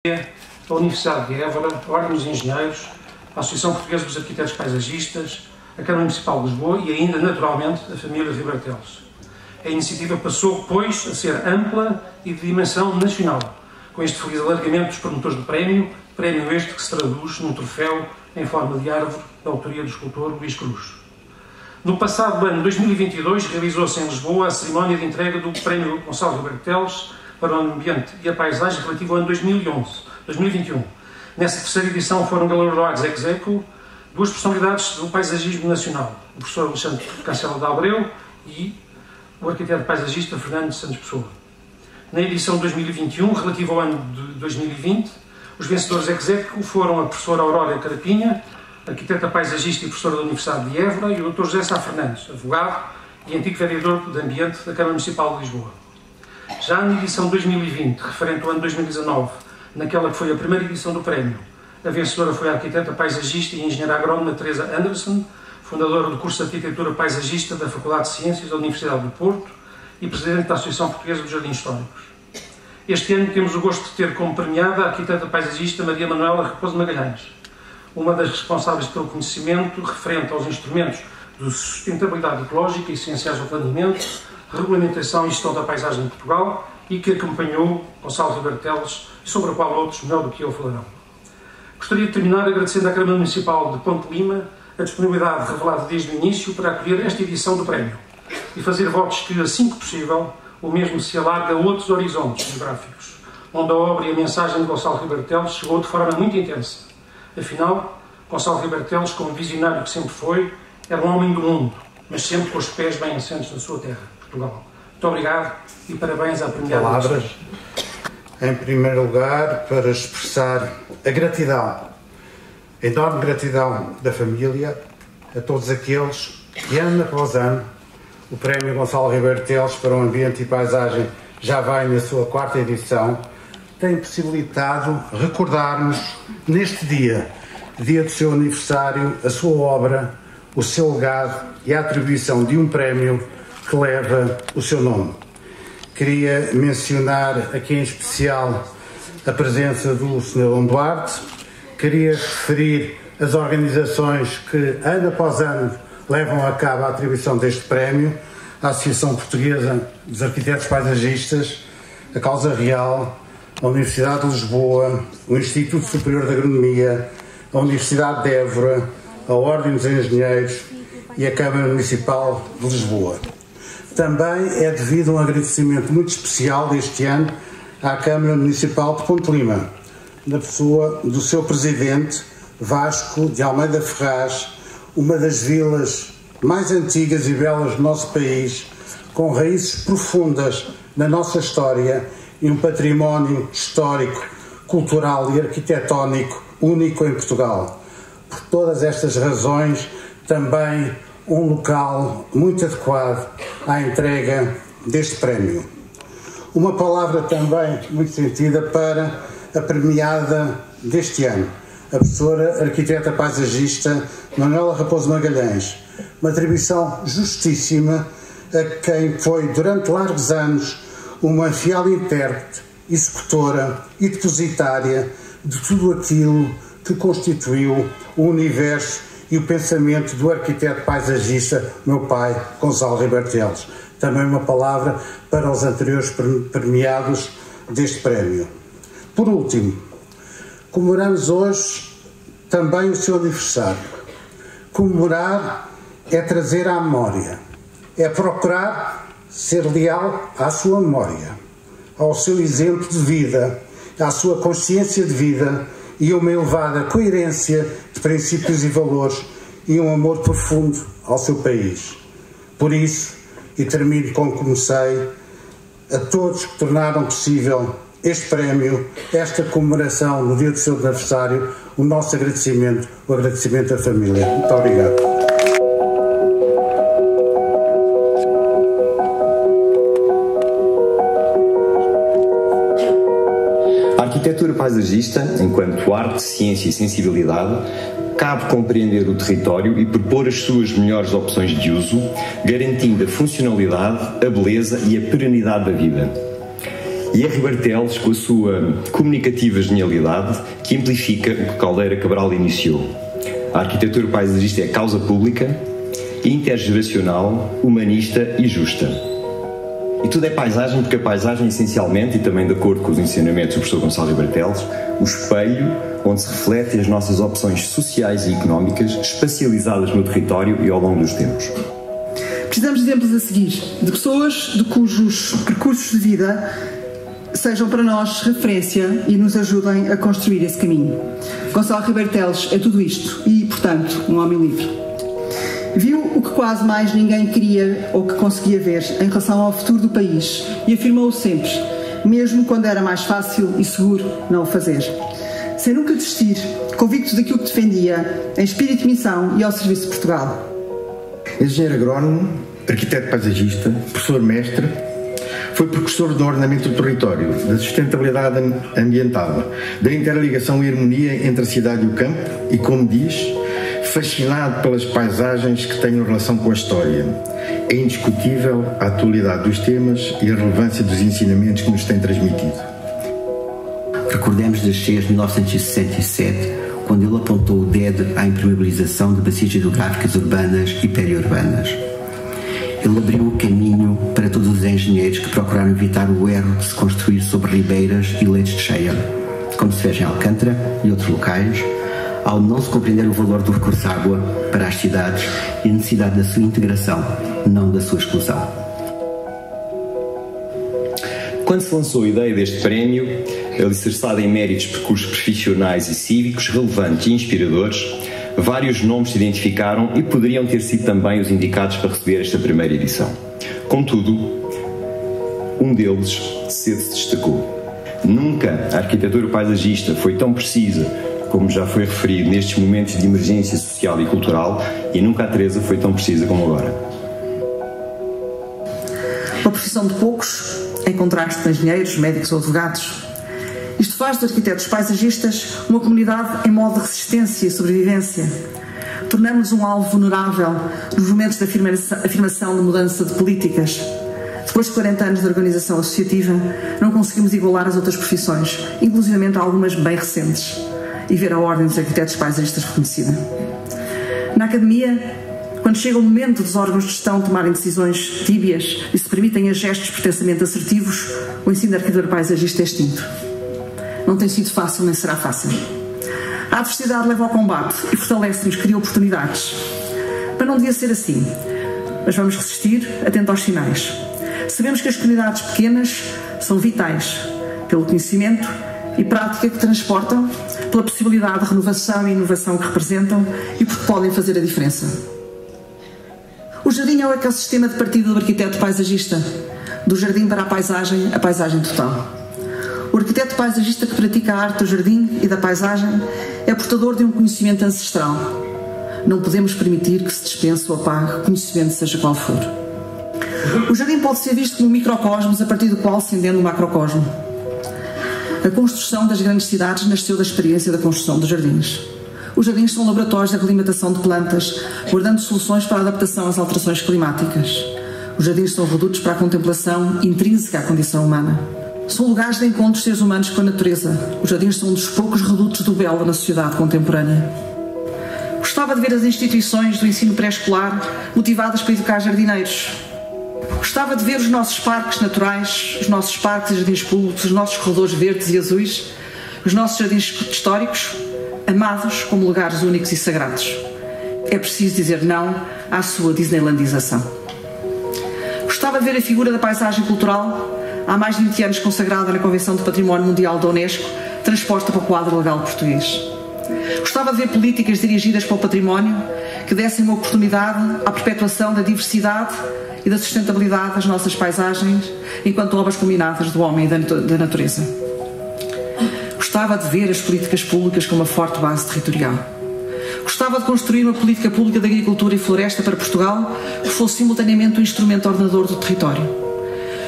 a Universidade de Évora, a Ordem dos Engenheiros, a Associação Portuguesa dos Arquitetos Paisagistas, a Câmara Municipal de Lisboa e ainda, naturalmente, a família Ribartelos. A iniciativa passou, pois, a ser ampla e de dimensão nacional, com este feliz alargamento dos promotores do prémio este que se traduz num troféu em forma de árvore da autoria do escultor Luís Cruz. No passado ano 2022, realizou-se em Lisboa a cerimónia de entrega do prémio Gonçalo Ribartelos para o Ambiente e a Paisagem relativo ao ano 2021. Nessa terceira edição foram galardoados ex aequo duas personalidades do paisagismo nacional, o professor Alexandre Cancela de Abreu e o arquiteto paisagista Fernando Santos Pessoa. Na edição de 2021, relativa ao ano de 2020, os vencedores ex aequo foram a professora Aurora Carapinha, arquiteta paisagista e professora da Universidade de Évora, e o Dr. José Sá Fernandes, advogado e antigo vereador de Ambiente da Câmara Municipal de Lisboa. Já na edição de 2020, referente ao ano 2019, naquela que foi a primeira edição do prémio, a vencedora foi a arquiteta paisagista e engenheira agrónoma Teresa Anderson, fundadora do curso de Arquitetura Paisagista da Faculdade de Ciências da Universidade do Porto e presidente da Associação Portuguesa dos Jardins Históricos. Este ano temos o gosto de ter como premiada a arquiteta paisagista Maria Manuela Raposo Magalhães, uma das responsáveis pelo conhecimento referente aos instrumentos de sustentabilidade ecológica essenciais ao planeamento, regulamentação e gestão da paisagem em Portugal e que acompanhou Gonçalo Ribartelos e sobre a qual outros melhor do que eu falarão. Gostaria de terminar agradecendo à Câmara Municipal de Ponte Lima a disponibilidade revelada desde o início para acolher esta edição do prémio e fazer votos que, assim que possível, o mesmo se alargue a outros horizontes geográficos, onde a obra e a mensagem de Gonçalo Ribartelos chegou de forma muito intensa. Afinal, Gonçalo Ribartelos, como visionário que sempre foi, era um homem do mundo, mas sempre com os pés bem assentos na sua terra, Portugal. Muito obrigado e parabéns à premiada. Palavras, em primeiro lugar, para expressar a gratidão, a enorme gratidão da família, a todos aqueles que, ano após ano, o Prémio Gonçalo Ribartelos para o Ambiente e Paisagem já vai na sua 4ª edição, tem possibilitado recordarmos neste dia do seu aniversário, a sua obra, o seu legado e a atribuição de um prémio que leva o seu nome. Queria mencionar aqui em especial a presença do Sr. Dom Duarte, queria referir as organizações que ano após ano levam a cabo a atribuição deste prémio, a Associação Portuguesa dos Arquitetos Paisagistas, a Causa Real, a Universidade de Lisboa, o Instituto Superior de Agronomia, a Universidade de Évora, a Ordem dos Engenheiros e a Câmara Municipal de Lisboa. Também é devido um agradecimento muito especial deste ano à Câmara Municipal de Ponte Lima, na pessoa do seu presidente, Vasco de Almeida Ferraz, uma das vilas mais antigas e belas do nosso país, com raízes profundas na nossa história e um património histórico, cultural e arquitetónico único em Portugal. Por todas estas razões, também um local muito adequado à entrega deste prémio. Uma palavra também muito sentida para a premiada deste ano, a professora arquiteta paisagista Manuela Raposo Magalhães, uma atribuição justíssima a quem foi durante largos anos uma fiel intérprete, executora e depositária de tudo aquilo que constituiu o universo e o pensamento do arquiteto paisagista, meu pai, Gonçalo Ribartelos. Também uma palavra para os anteriores premiados deste prémio. Por último, comemoramos hoje também o seu aniversário. Comemorar é trazer à memória, é procurar ser leal à sua memória, ao seu exemplo de vida, à sua consciência de vida e uma elevada coerência de princípios e valores e um amor profundo ao seu país. Por isso, e termino como comecei, a todos que tornaram possível este prémio, esta comemoração no dia do seu aniversário, o nosso agradecimento, o agradecimento da família. Muito obrigado. A arquitetura paisagista, enquanto arte, ciência e sensibilidade, cabe compreender o território e propor as suas melhores opções de uso, garantindo a funcionalidade, a beleza e a perenidade da vida. E é Ribartelos, com a sua comunicativa genialidade, que amplifica o que Caldeira Cabral iniciou. A arquitetura paisagista é causa pública, intergeracional, humanista e justa. E tudo é paisagem, porque a paisagem é essencialmente, e também de acordo com os ensinamentos do professor Gonçalo Ribartelos, o espelho onde se refletem as nossas opções sociais e económicas, espacializadas no território e ao longo dos tempos. Precisamos de exemplos a seguir, de pessoas de cujos percursos de vida sejam para nós referência e nos ajudem a construir esse caminho. Gonçalo Ribartelos é tudo isto e, portanto, um homem livre. Viu o que quase mais ninguém queria ou que conseguia ver em relação ao futuro do país e afirmou-o sempre, mesmo quando era mais fácil e seguro não o fazer. Sem nunca desistir, convicto daquilo que defendia, em espírito de missão e ao serviço de Portugal. Engenheiro agrónomo, arquiteto paisagista, professor mestre, foi precursor do ordenamento do território, da sustentabilidade ambiental, da interligação e harmonia entre a cidade e o campo e, como diz, fascinado pelas paisagens que tenham relação com a história. É indiscutível a atualidade dos temas e a relevância dos ensinamentos que nos têm transmitido. Recordemos das cheias de 1967, quando ele apontou o dedo à impermeabilização de bacias hidrográficas urbanas e periurbanas. Ele abriu o caminho para todos os engenheiros que procuraram evitar o erro de se construir sobre ribeiras e leitos de cheia, como se fez em Alcântara e outros locais, ao não se compreender o valor do recurso à água para as cidades e a necessidade da sua integração, não da sua exclusão. Quando se lançou a ideia deste prémio, alicerçado em méritos de percursos profissionais e cívicos relevantes e inspiradores, vários nomes se identificaram e poderiam ter sido também os indicados para receber esta primeira edição. Contudo, um deles cedo se destacou. Nunca a arquitetura paisagista foi tão precisa, como já foi referido, nestes momentos de emergência social e cultural, e nunca a Teresa foi tão precisa como agora. Uma profissão de poucos, em contraste com engenheiros, médicos ou advogados. Isto faz dos arquitetos paisagistas uma comunidade em modo de resistência e sobrevivência. Tornamos-nos um alvo vulnerável nos momentos de afirmação de mudança de políticas. Depois de 40 anos de organização associativa, não conseguimos igualar as outras profissões, inclusivamente algumas bem recentes, e ver a ordem dos arquitetos paisagistas reconhecida. Na academia, quando chega o momento dos órgãos de gestão tomarem decisões tíbias e se permitem a gestos pretensamente assertivos, o ensino de arquitetura paisagista é extinto. Não tem sido fácil nem será fácil. A adversidade leva ao combate e fortalece-nos, cria oportunidades. Mas não devia ser assim. Mas vamos resistir, atento aos sinais. Sabemos que as comunidades pequenas são vitais pelo conhecimento e prática que transportam, pela possibilidade de renovação e inovação que representam e porque podem fazer a diferença. O jardim é o ecossistema de partida do arquiteto paisagista, do jardim para a paisagem total. O arquiteto paisagista que pratica a arte do jardim e da paisagem é portador de um conhecimento ancestral. Não podemos permitir que se dispense ou apague conhecimento, seja qual for. O jardim pode ser visto como um microcosmos a partir do qual se entende o macrocosmo. A construção das grandes cidades nasceu da experiência da construção dos jardins. Os jardins são laboratórios de aclimatação de plantas, guardando soluções para a adaptação às alterações climáticas. Os jardins são redutos para a contemplação intrínseca à condição humana. São lugares de encontro dos seres humanos com a natureza. Os jardins são um dos poucos redutos do belo na sociedade contemporânea. Gostava de ver as instituições do ensino pré-escolar motivadas para educar jardineiros. Gostava de ver os nossos parques naturais, os nossos parques e jardins públicos, os nossos corredores verdes e azuis, os nossos jardins históricos, amados como lugares únicos e sagrados. É preciso dizer não à sua disneylandização. Gostava de ver a figura da paisagem cultural, há mais de 20 anos consagrada na Convenção de Património Mundial da Unesco, transposta para o quadro legal português. Gostava de ver políticas dirigidas para o património que dessem uma oportunidade à perpetuação da diversidade e da sustentabilidade das nossas paisagens enquanto obras combinadas do homem e da natureza. Gostava de ver as políticas públicas com uma forte base territorial. Gostava de construir uma política pública de agricultura e floresta para Portugal que fosse simultaneamente um instrumento ordenador do território.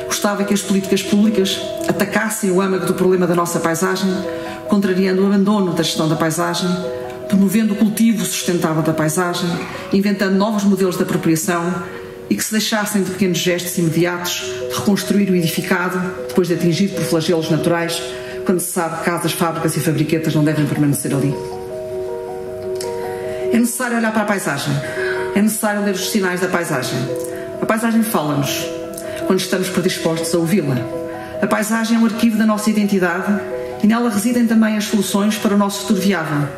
Gostava que as políticas públicas atacassem o âmago do problema da nossa paisagem, contrariando o abandono da gestão da paisagem, promovendo o cultivo sustentável da paisagem, inventando novos modelos de apropriação e que se deixassem de pequenos gestos imediatos de reconstruir o edificado depois de atingido por flagelos naturais, quando se sabe que casas, fábricas e fabriquetas não devem permanecer ali. É necessário olhar para a paisagem. É necessário ler os sinais da paisagem. A paisagem fala-nos quando estamos predispostos a ouvi-la. A paisagem é um arquivo da nossa identidade e nela residem também as soluções para o nosso futuro viável.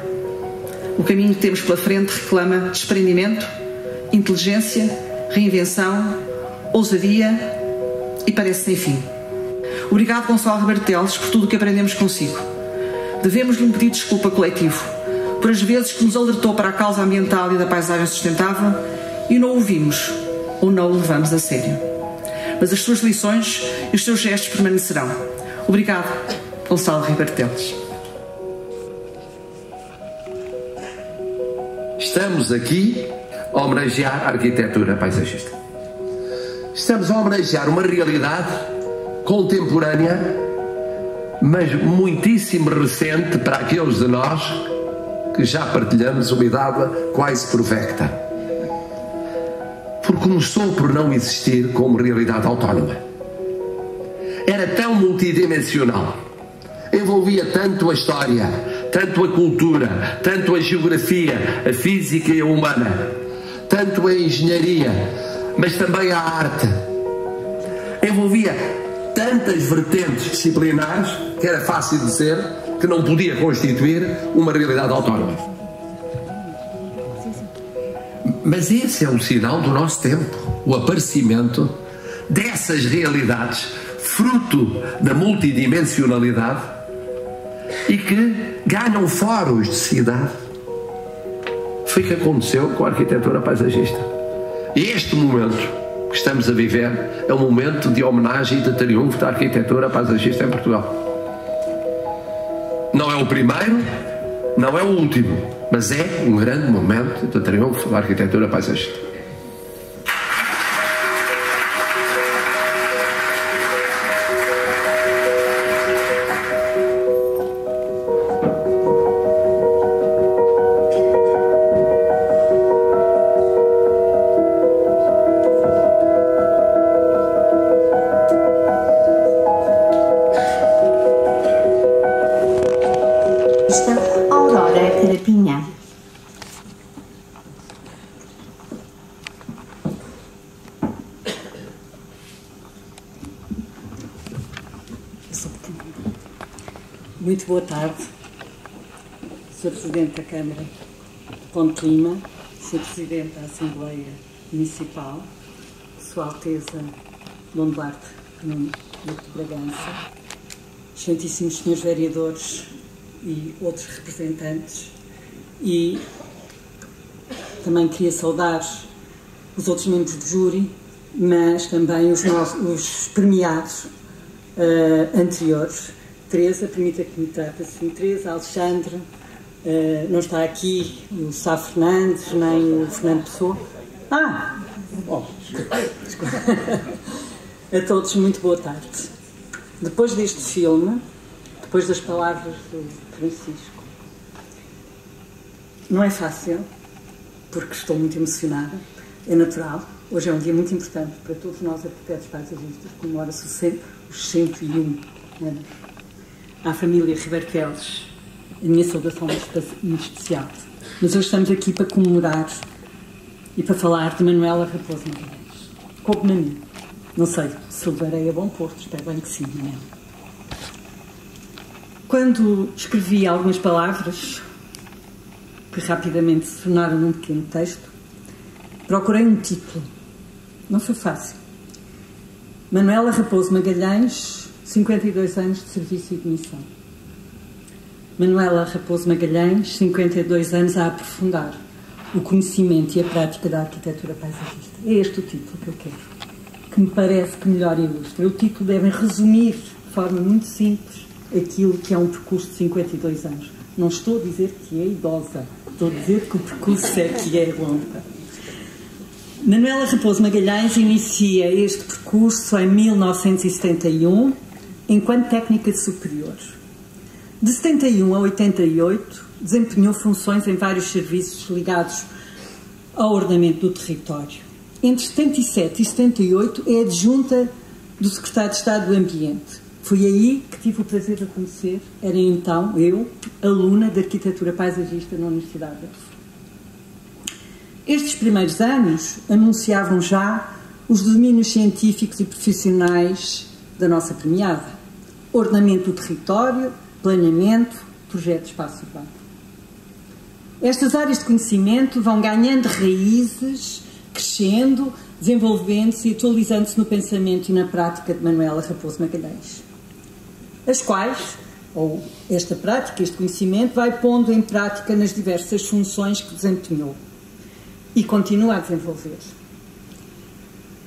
O caminho que temos pela frente reclama desprendimento, inteligência, reinvenção, ousadia e parece sem fim. Obrigado, Gonçalo Ribeiro Teles, por tudo o que aprendemos consigo. Devemos-lhe um pedido de desculpa coletivo por as vezes que nos alertou para a causa ambiental e da paisagem sustentável e não o ouvimos ou não o levamos a sério. Mas as suas lições e os seus gestos permanecerão. Obrigado, Gonçalo Ribeiro Teles. Estamos aqui a homenagear a arquitetura paisagista. Estamos a homenagear uma realidade contemporânea, mas muitíssimo recente para aqueles de nós que já partilhamos uma idade quase provecta. Porque começou por não existir como realidade autónoma. Era tão multidimensional, envolvia tanto a história, tanto a cultura, tanto a geografia, a física e a humana, tanto a engenharia, mas também a arte. Envolvia tantas vertentes disciplinares que era fácil dizer que não podia constituir uma realidade autónoma. Mas esse é um sinal do nosso tempo, o aparecimento dessas realidades, fruto da multidimensionalidade e que ganham fóruns de cidade. Foi o que aconteceu com a arquitetura paisagista. E este momento que estamos a viver é um momento de homenagem e de triunfo da arquitetura paisagista em Portugal. Não é o primeiro, não é o último, mas é um grande momento de triunfo da arquitetura paisagista. Aurora Carapinha. Muito boa tarde, Sr. Presidente da Câmara de Ponte Lima, Sr. Presidente da Assembleia Municipal, Sua Alteza Dom Duarte Nuno de Bragança, excelentíssimos senhores vereadores e outros representantes, e também queria saudar os outros membros do júri, mas também os premiados anteriores. Teresa, permita que me trate assim, Teresa, Alexandre, não está aqui o Sá Fernandes, nem o Fernando Pessoa. A todos, muito boa tarde. Depois deste filme, depois das palavras do Francisco, não é fácil, porque estou muito emocionada, é natural. Hoje é um dia muito importante para todos nós, arquitetos paisagistas, comemora-se os 101 anos. À família Ribeiro Teles, a minha saudação muito especial. Mas hoje estamos aqui para comemorar e para falar de Manuela Raposo Magalhães. Coube-me a mim. Não sei se levarei a bom porto, espero bem que sim, Manuela. Quando escrevi algumas palavras, que rapidamente se tornaram num pequeno texto, procurei um título. Não foi fácil. Manuela Raposo Magalhães, 52 anos de serviço e de missão. Manuela Raposo Magalhães, 52 anos a aprofundar o conhecimento e a prática da arquitetura paisagista. É este o título que eu quero, que me parece que melhor ilustra. O título deve resumir de forma muito simples aquilo que é um percurso de 52 anos. Não estou a dizer que é idosa, estou a dizer que o percurso é que é longo. Manuela Raposo Magalhães inicia este percurso em 1971, enquanto técnica superior. De 71 a 88, desempenhou funções em vários serviços ligados ao ordenamento do território. entre 77 e 78 é adjunta do Secretário de Estado do Ambiente. Foi aí que tive o prazer de a conhecer. Era então eu, aluna de Arquitetura Paisagista na Universidade de Évora. Estes primeiros anos anunciavam já os domínios científicos e profissionais da nossa premiada: ordenamento do território, planeamento, projeto de espaço urbano. Estas áreas de conhecimento vão ganhando raízes, crescendo, desenvolvendo-se e atualizando-se no pensamento e na prática de Manuela Raposo Magalhães, as quais, ou esta prática, este conhecimento, vai pondo em prática nas diversas funções que desempenhou e continua a desenvolver.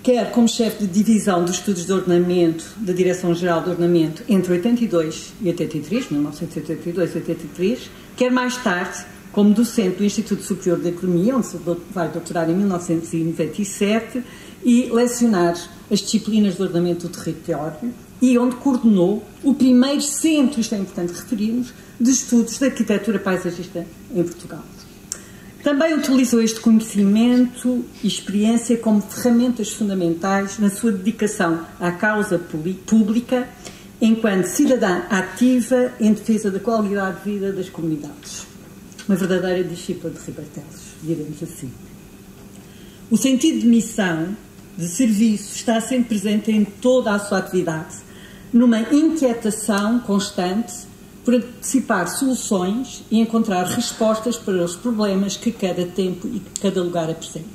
Quer como chefe de divisão dos estudos de ordenamento da Direção-Geral de Ordenamento entre 82 e 83, 1982 e 83, quer mais tarde como docente do Instituto Superior de Economia, onde se vai doutorar em 1997, e lecionar as disciplinas de ordenamento do território, e onde coordenou o primeiro centro, isto é importante referirmos, de estudos de arquitetura paisagista em Portugal. Também utilizou este conhecimento e experiência como ferramentas fundamentais na sua dedicação à causa pública, enquanto cidadã ativa em defesa da qualidade de vida das comunidades. Uma verdadeira discípula de Ribartelos, diremos assim. O sentido de missão, de serviço, está sempre presente em toda a sua atividade, numa inquietação constante por antecipar soluções e encontrar respostas para os problemas que cada tempo e cada lugar apresenta.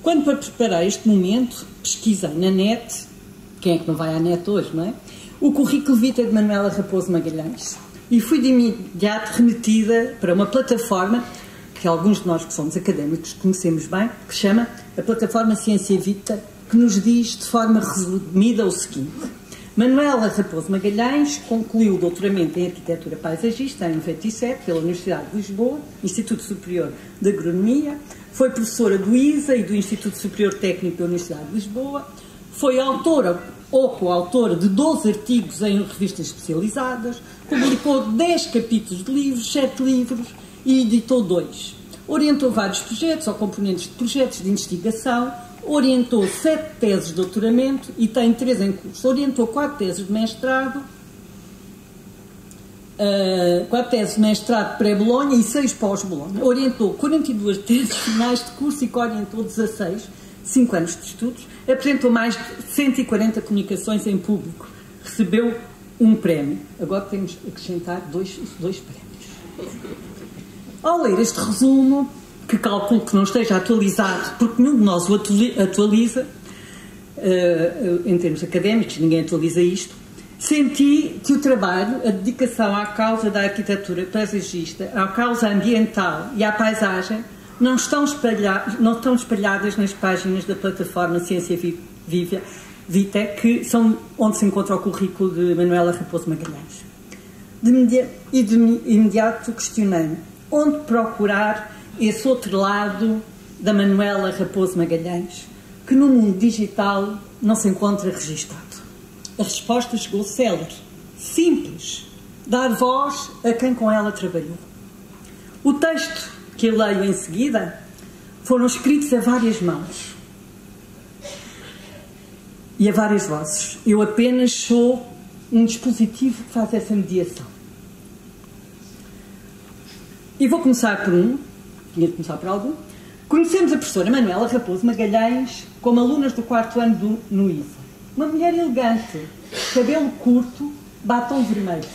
Quando, para preparar este momento, pesquisei na net, quem é que não vai à net hoje, não é? O currículo vitae de Manuela Raposo Magalhães. E fui de imediato remetida para uma plataforma que alguns de nós que somos académicos conhecemos bem, que se chama a plataforma Ciência Vita, que nos diz de forma resumida o seguinte: Manuela Raposo Magalhães concluiu o doutoramento em Arquitetura Paisagista em 97 pela Universidade de Lisboa, Instituto Superior de Agronomia, foi professora do ISA e do Instituto Superior Técnico da Universidade de Lisboa, foi autora ou coautora de 12 artigos em revistas especializadas, publicou 10 capítulos de livros, 7 livros e editou 2. Orientou vários projetos ou componentes de projetos de investigação, orientou 7 teses de doutoramento e tem 3 em curso. Orientou 4 teses de mestrado, 4 teses de mestrado pré-Bolonha e 6 pós-Bolonha. Orientou 42 teses finais de curso e orientou 16, 5 anos de estudos. Apresentou mais de 140 comunicações em público. Recebeu um prémio. Agora temos que acrescentar dois prémios. Ao ler este resumo, que calculo que não esteja atualizado, porque nenhum de nós o atualiza, em termos académicos, ninguém atualiza isto, senti que o trabalho, a dedicação à causa da arquitetura paisagista, à causa ambiental e à paisagem não estão espalhadas nas páginas da plataforma Ciência Vita, que são onde se encontra o currículo de Manuela Raposo Magalhães. De imediato questionei-me onde procurar esse outro lado da Manuela Raposo Magalhães, que no mundo digital não se encontra registado. A resposta chegou célere, simples: dar voz a quem com ela trabalhou. O texto que eu leio em seguida foram escritos a várias mãos e a várias vozes. Eu apenas sou um dispositivo que faz essa mediação. E vou começar por tinha de começar por algum. Conhecemos a professora Manuela Raposo Magalhães como alunas do 4º ano no ISA. Uma mulher elegante, cabelo curto, batom vermelho.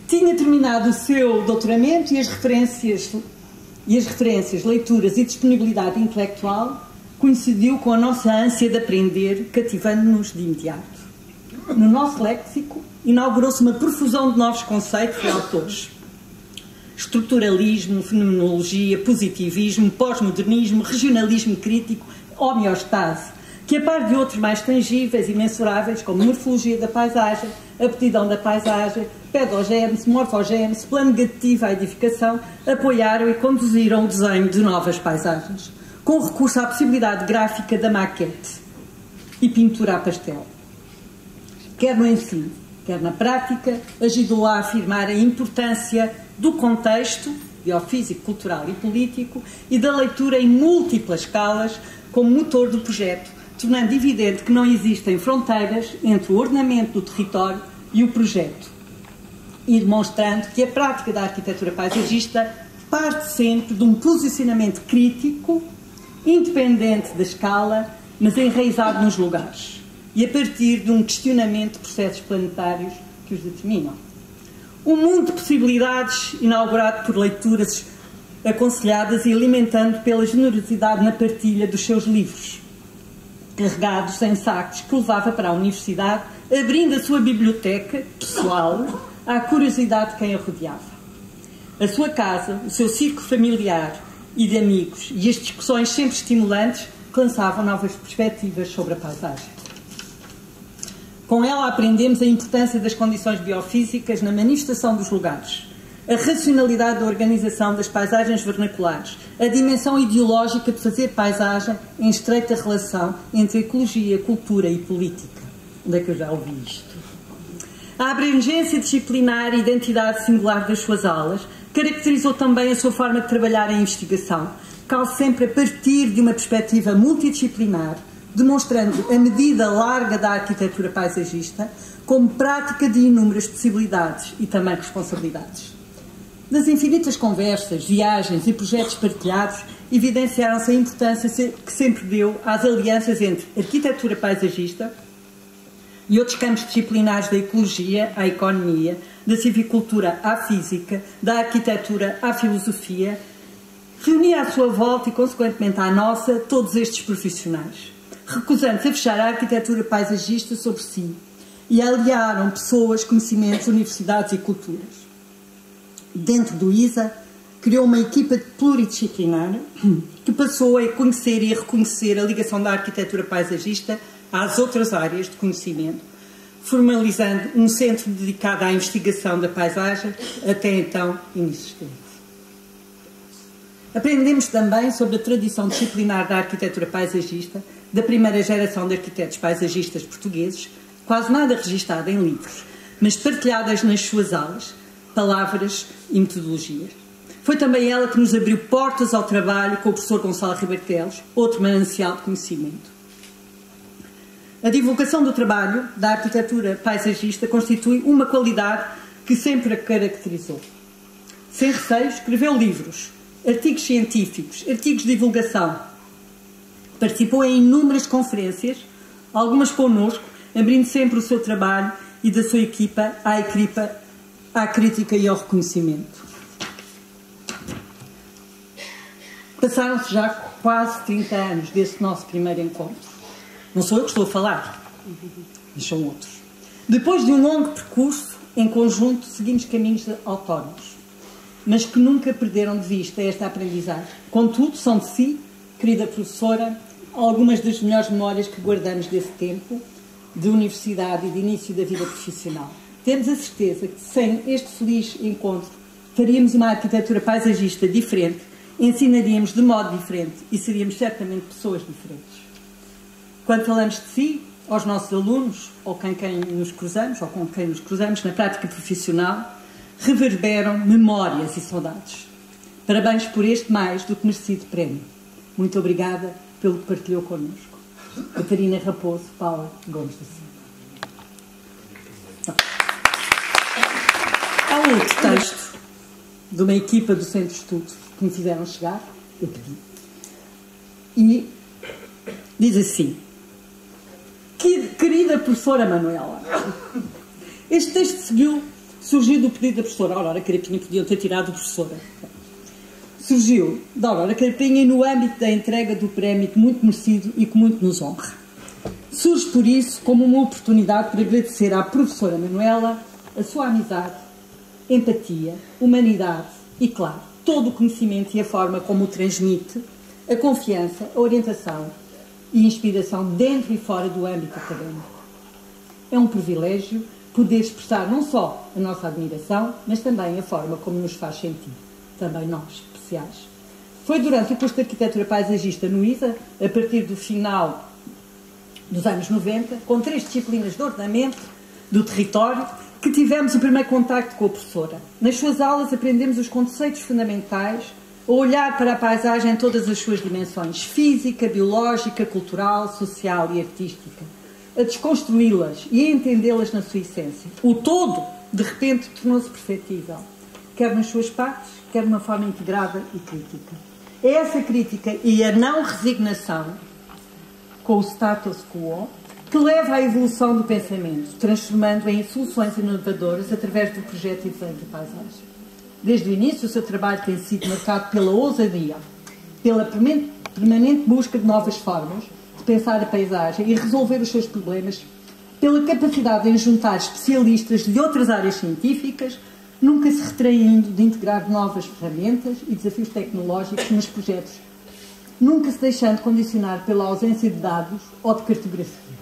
Tinha terminado o seu doutoramento e as referências, leituras e disponibilidade intelectual coincidiu com a nossa ânsia de aprender, cativando-nos de imediato. No nosso léxico inaugurou-se uma profusão de novos conceitos e autores: estruturalismo, fenomenologia, positivismo, pós-modernismo, regionalismo crítico, homeostase, que, a par de outros mais tangíveis e mensuráveis, como morfologia da paisagem, aptidão da paisagem, pedogénese, morfogénese, plano negativo à edificação, apoiaram e conduziram o desenho de novas paisagens, com recurso à possibilidade gráfica da maquete e pintura a pastel. Quer no ensino, quer na prática, ajudou a afirmar a importância do contexto biofísico, cultural e político e da leitura em múltiplas escalas como motor do projeto, tornando evidente que não existem fronteiras entre o ordenamento do território e o projeto, e demonstrando que a prática da arquitetura paisagista parte sempre de um posicionamento crítico, independente da escala, mas enraizado nos lugares, e a partir de um questionamento de processos planetários que os determinam. Um mundo de possibilidades inaugurado por leituras aconselhadas e alimentando pela generosidade na partilha dos seus livros, carregados em sacos que levava para a universidade, abrindo a sua biblioteca pessoal à curiosidade de quem a rodeava. A sua casa, o seu círculo familiar e de amigos e as discussões sempre estimulantes que lançavam novas perspectivas sobre a paisagem. Com ela aprendemos a importância das condições biofísicas na manifestação dos lugares, a racionalidade da organização das paisagens vernaculares, a dimensão ideológica de fazer paisagem em estreita relação entre ecologia, cultura e política. Onde é que eu já ouvi isto? A abrangência disciplinar e identidade singular das suas aulas caracterizou também a sua forma de trabalhar em investigação, quase sempre a partir de uma perspectiva multidisciplinar, demonstrando a medida larga da arquitetura paisagista como prática de inúmeras possibilidades e também responsabilidades. Das infinitas conversas, viagens e projetos partilhados, evidenciaram-se a importância que sempre deu às alianças entre arquitetura paisagista e outros campos disciplinares da ecologia à economia, da civicultura à física, da arquitetura à filosofia, reunia à sua volta e, consequentemente, à nossa, todos estes profissionais, recusando-se a fechar a arquitetura paisagista sobre si, e aliaram pessoas, conhecimentos, universidades e culturas. Dentro do ISA, criou uma equipa pluridisciplinar que passou a conhecer e a reconhecer a ligação da arquitetura paisagista às outras áreas de conhecimento, formalizando um centro dedicado à investigação da paisagem, até então inexistente. Aprendemos também sobre a tradição disciplinar da arquitetura paisagista da primeira geração de arquitetos paisagistas portugueses, quase nada registada em livros, mas partilhadas nas suas aulas, palavras e metodologias. Foi também ela que nos abriu portas ao trabalho com o professor Gonçalo Ribartelos, outro manancial de conhecimento. A divulgação do trabalho da arquitetura paisagista constitui uma qualidade que sempre a caracterizou. Sem receio, escreveu livros, artigos científicos, artigos de divulgação. Participou em inúmeras conferências, algumas connosco, abrindo sempre o seu trabalho e da sua equipa à crítica e ao reconhecimento. Passaram-se já quase 30 anos desse nosso primeiro encontro. Não sou eu que estou a falar, mas são outros. Depois de um longo percurso, em conjunto, seguimos caminhos autónomos, mas que nunca perderam de vista esta aprendizagem. Contudo, são de si, querida professora, algumas das melhores memórias que guardamos desse tempo, de universidade e de início da vida profissional. Temos a certeza que, sem este feliz encontro, faríamos uma arquitetura paisagista diferente, ensinaríamos de modo diferente e seríamos certamente pessoas diferentes. Quando falamos de si, aos nossos alunos, ou com quem nos cruzamos na prática profissional, reverberam memórias e saudades. Parabéns por este mais do que merecido prémio. Muito obrigada pelo que partilhou connosco. Catarina Raposo, Paula Gomes da Silva. Há um outro texto de uma equipa do Centro de Estudo que me fizeram chegar, eu pedi, e diz assim: querida professora Manuela, este texto surgiu do pedido da professora Aurora Carapinha, podiam ter tirado a professora. Surgiu da Aurora Carapinha no âmbito da entrega do prémio muito merecido e que muito nos honra. Surge por isso como uma oportunidade para agradecer à professora Manuela a sua amizade, empatia, humanidade e, claro, todo o conhecimento e a forma como o transmite, a confiança, a orientação e inspiração dentro e fora do âmbito académico. É um privilégio poder expressar não só a nossa admiração, mas também a forma como nos faz sentir, também nós, especiais. Foi durante o curso de Arquitetura Paisagista no ISA, a partir do final dos anos 90, com 3 disciplinas de ordenamento do território que tivemos o primeiro contacto com a professora. Nas suas aulas aprendemos os conceitos fundamentais, a olhar para a paisagem em todas as suas dimensões, física, biológica, cultural, social e artística, a desconstruí-las e a entendê-las na sua essência. O todo, de repente, tornou-se perceptível, quer nas suas partes, quer de uma forma integrada e crítica. É essa crítica e a não resignação com o status quo que leva à evolução do pensamento, transformando-o em soluções inovadoras através do projeto e desenho da paisagem. Desde o início, o seu trabalho tem sido marcado pela ousadia, pela permanente busca de novas formas de pensar a paisagem e resolver os seus problemas, pela capacidade em juntar especialistas de outras áreas científicas, nunca se retraindo de integrar novas ferramentas e desafios tecnológicos nos projetos, nunca se deixando condicionar pela ausência de dados ou de cartografia.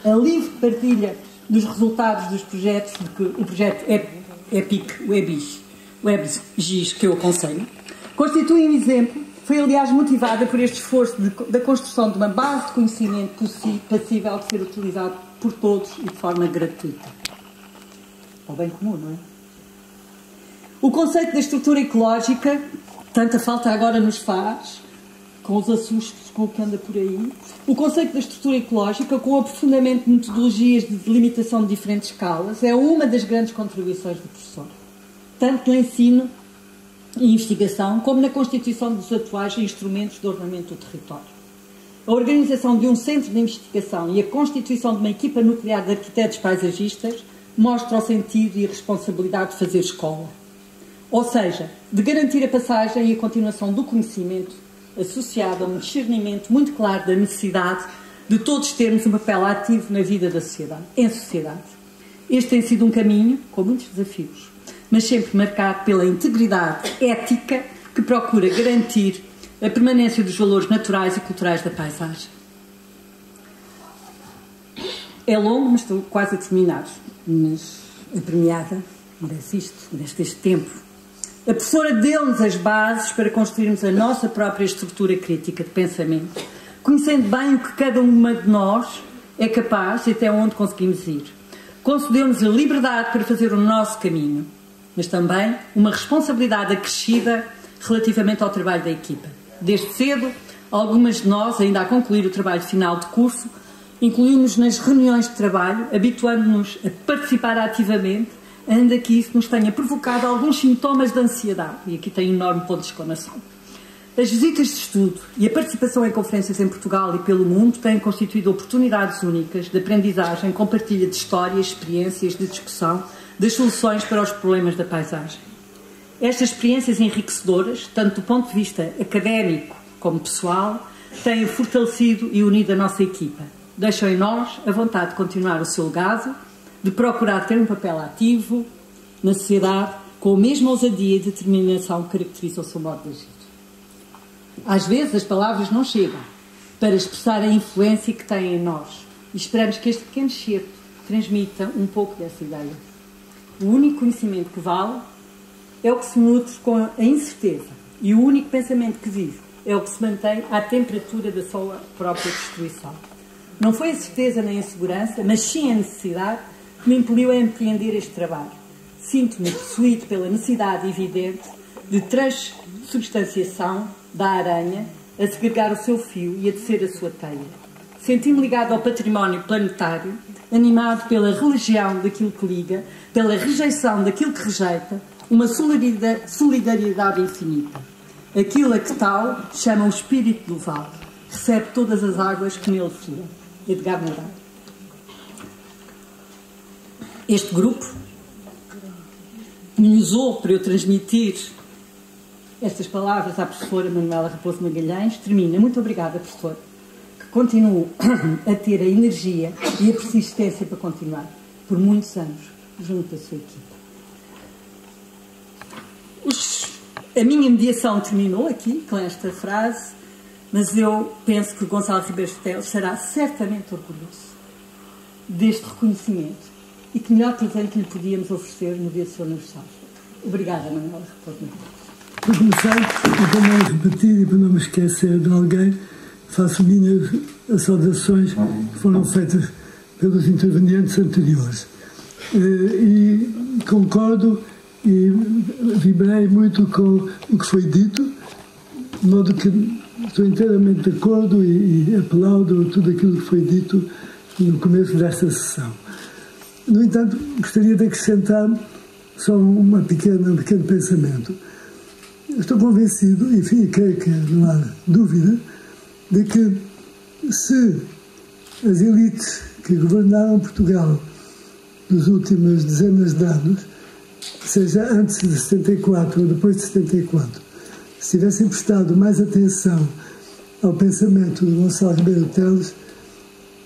A livre partilha dos resultados dos projetos, o projeto EPIC, WebGIS, que eu aconselho, constitui um exemplo, foi aliás motivada por este esforço da construção de uma base de conhecimento passível de ser utilizado por todos e de forma gratuita. Ao bem comum, não é? O conceito da estrutura ecológica, tanta falta agora nos faz, com os assustos com o que anda por aí, o conceito da estrutura ecológica, com o aprofundamento de metodologias de delimitação de diferentes escalas, é uma das grandes contribuições do professor, tanto no ensino e investigação, como na constituição dos atuais instrumentos de ordenamento do território. A organização de um centro de investigação e a constituição de uma equipa nuclear de arquitetos paisagistas mostra o sentido e a responsabilidade de fazer escola. Ou seja, de garantir a passagem e a continuação do conhecimento associado a um discernimento muito claro da necessidade de todos termos um papel ativo na vida da sociedade, em sociedade. Este tem sido um caminho com muitos desafios, mas sempre marcado pela integridade ética que procura garantir a permanência dos valores naturais e culturais da paisagem. É longo, mas estou quase a terminar. Mas a premiada merece isto, merece este tempo. A professora deu-nos as bases para construirmos a nossa própria estrutura crítica de pensamento, conhecendo bem o que cada uma de nós é capaz e até onde conseguimos ir. Concedeu-nos a liberdade para fazer o nosso caminho, mas também uma responsabilidade acrescida relativamente ao trabalho da equipa. Desde cedo, algumas de nós, ainda a concluir o trabalho final de curso, incluímos nas reuniões de trabalho, habituando-nos a participar ativamente, ainda que isso nos tenha provocado alguns sintomas de ansiedade. E aqui tem um enorme ponto de exclamação. As visitas de estudo e a participação em conferências em Portugal e pelo mundo têm constituído oportunidades únicas de aprendizagem, com partilha de histórias, experiências, de discussão das soluções para os problemas da paisagem. Estas experiências enriquecedoras, tanto do ponto de vista académico como pessoal, têm fortalecido e unido a nossa equipa. Deixam em nós a vontade de continuar o seu legado, de procurar ter um papel ativo na sociedade com a mesma ousadia e determinação que caracteriza o seu modo de agir. Às vezes as palavras não chegam para expressar a influência que têm em nós e esperamos que este pequeno excerto transmita um pouco dessa ideia. O único conhecimento que vale é o que se nutre com a incerteza e o único pensamento que vive é o que se mantém à temperatura da sua própria destruição. Não foi a certeza nem a segurança, mas sim a necessidade que me impeliu a empreender este trabalho. Sinto-me possuído pela necessidade evidente de transubstanciação da aranha a segregar o seu fio e a tecer a sua teia. Senti-me ligado ao património planetário, animado pela religião daquilo que liga, pela rejeição daquilo que rejeita, uma solidariedade infinita. Aquilo a que tal chama o espírito do vale, recebe todas as águas que nele fluem. Edgar Morin. Este grupo me usou para eu transmitir estas palavras à professora Manuela Raposo Magalhães. Termina. Muito obrigada, professora, que continuo a ter a energia e a persistência para continuar por muitos anos junto à sua equipa. A minha mediação terminou aqui com esta frase, mas eu penso que o Gonçalo Ribeiro Teles será certamente orgulhoso deste reconhecimento e que melhor presente lhe podíamos oferecer no dia do seu aniversário. Obrigada, Manuela Raposo Magalhães. Para começar, e para não repetir e para não me esquecer de alguém, faço minhas saudações que foram feitas pelos intervenientes anteriores. e concordo e vibrei muito com o que foi dito, de modo que estou inteiramente de acordo e aplaudo tudo aquilo que foi dito no começo desta sessão. No entanto, gostaria de acrescentar só um pequeno pensamento. Estou convencido, enfim, creio que não há dúvida, de que se as elites que governaram Portugal nos últimos dezenas de anos, seja antes de 74 ou depois de 74, se tivessem prestado mais atenção ao pensamento de Gonçalo Rebelo Teles,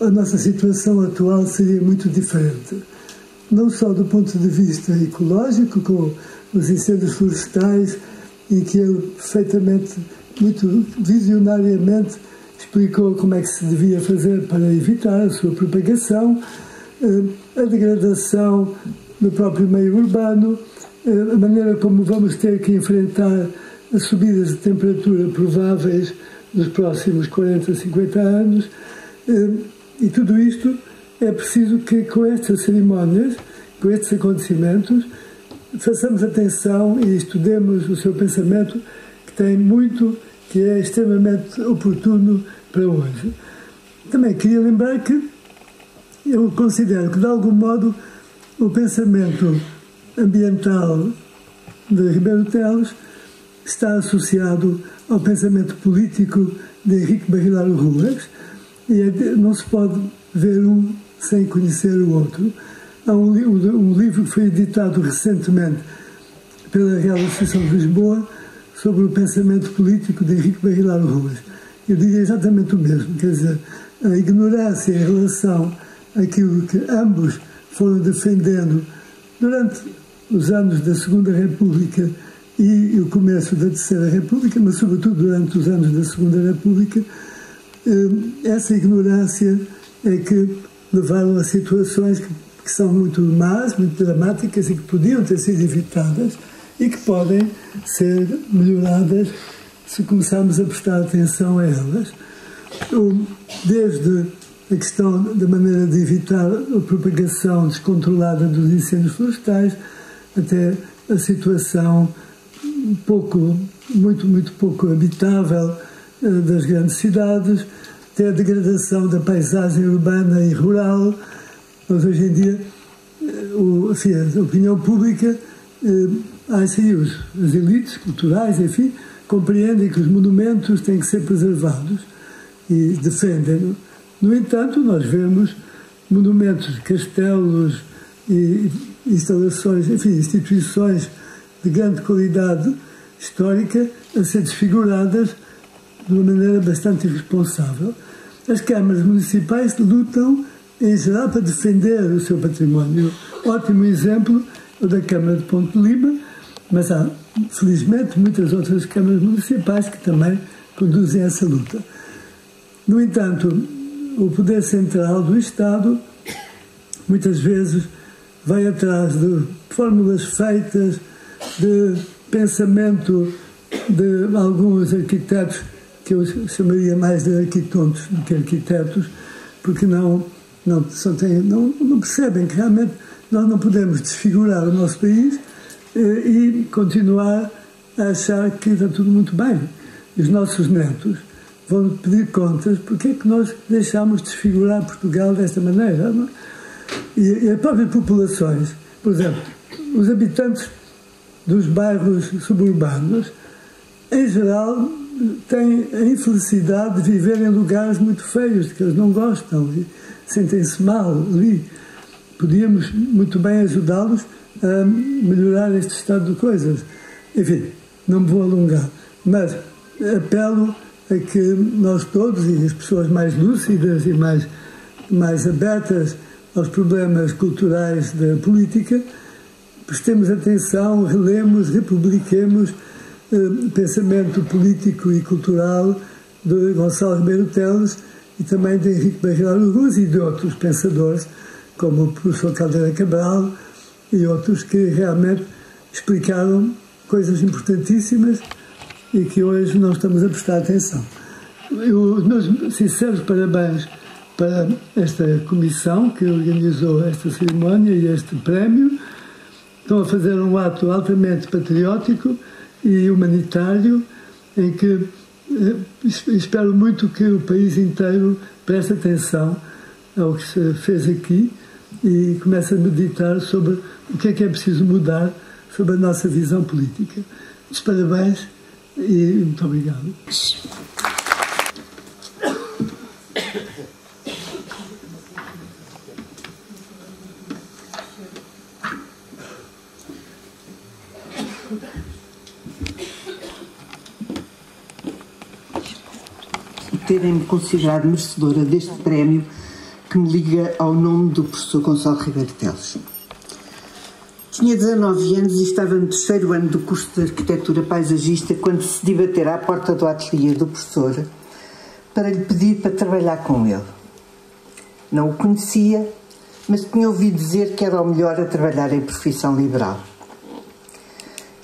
a nossa situação atual seria muito diferente. Não só do ponto de vista ecológico, com os incêndios florestais, em que ele perfeitamente, muito visionariamente, explicou como é que se devia fazer para evitar a sua propagação, a degradação do próprio meio urbano, a maneira como vamos ter que enfrentar as subidas de temperatura prováveis nos próximos 40, 50 anos. E tudo isto é preciso que com estas cerimónias, com estes acontecimentos, façamos atenção e estudemos o seu pensamento, que tem muito, que é extremamente oportuno para hoje. Também queria lembrar que eu considero que, de algum modo, o pensamento ambiental de Rebelo Teles está associado ao pensamento político de Henrique Barrilar Ruas, e não se pode ver um sem conhecer o outro. Há um livro que foi editado recentemente pela Real Associação de Lisboa sobre o pensamento político de Henrique Barrilar Ruas. Eu diria exatamente o mesmo, quer dizer, a ignorância em relação àquilo que ambos foram defendendo durante os anos da Segunda República e o começo da Terceira República, mas sobretudo durante os anos da Segunda República. Essa ignorância é que levaram a situações que são muito más, muito dramáticas e que podiam ter sido evitadas e que podem ser melhoradas se começarmos a prestar atenção a elas. Desde a questão da maneira de evitar a propagação descontrolada dos incêndios florestais até a situação muito pouco habitável das grandes cidades, até a degradação da paisagem urbana e rural. Mas hoje em dia, a opinião pública, as elites culturais, enfim, compreendem que os monumentos têm que ser preservados e defendem-no. No entanto, nós vemos monumentos, castelos e instalações, enfim, instituições de grande qualidade histórica a ser desfiguradas de uma maneira bastante irresponsável. As câmaras municipais lutam, em geral, para defender o seu património. Ótimo exemplo é o da Câmara de Ponte de Lima, mas há, felizmente, muitas outras câmaras municipais que também conduzem essa luta. No entanto, o poder central do Estado, muitas vezes, vai atrás de fórmulas feitas, de pensamento de alguns arquitetos, que eu chamaria mais de arquitontos do que arquitetos, porque não percebem que realmente nós não podemos desfigurar o nosso país e continuar a achar que está tudo muito bem. Os nossos netos vão pedir contas porque é que nós deixámos desfigurar Portugal desta maneira. Não? E as próprias populações, por exemplo, os habitantes dos bairros suburbanos, em geral, têm a infelicidade de viver em lugares muito feios, que eles não gostam e sentem-se mal ali. Podíamos muito bem ajudá-los a melhorar este estado de coisas. Enfim, não me vou alongar, mas apelo a que nós todos, e as pessoas mais lúcidas e mais abertas aos problemas culturais da política, prestemos atenção, relemos, republiquemos o pensamento político e cultural de Gonçalo Rebelo Teles e também de Henrique Barrilar Ruas e de outros pensadores, como o professor Caldeira Cabral e outros que realmente explicaram coisas importantíssimas e que hoje não estamos a prestar atenção. Os meus sinceros parabéns para esta comissão que organizou esta cerimónia e este prémio. Estão a fazer um ato altamente patriótico e humanitário, em que espero muito que o país inteiro preste atenção ao que se fez aqui e comece a meditar sobre o que é preciso mudar sobre a nossa visão política. Os parabéns e muito obrigado. Terem-me considerado merecedora deste prémio que me liga ao nome do professor Gonçalo Ribeiro Teles. Tinha 19 anos e estava no 3º ano do curso de Arquitetura Paisagista quando decidi bater à porta do ateliê do professor para lhe pedir para trabalhar com ele. Não o conhecia, mas tinha ouvido dizer que era o melhor a trabalhar em profissão liberal.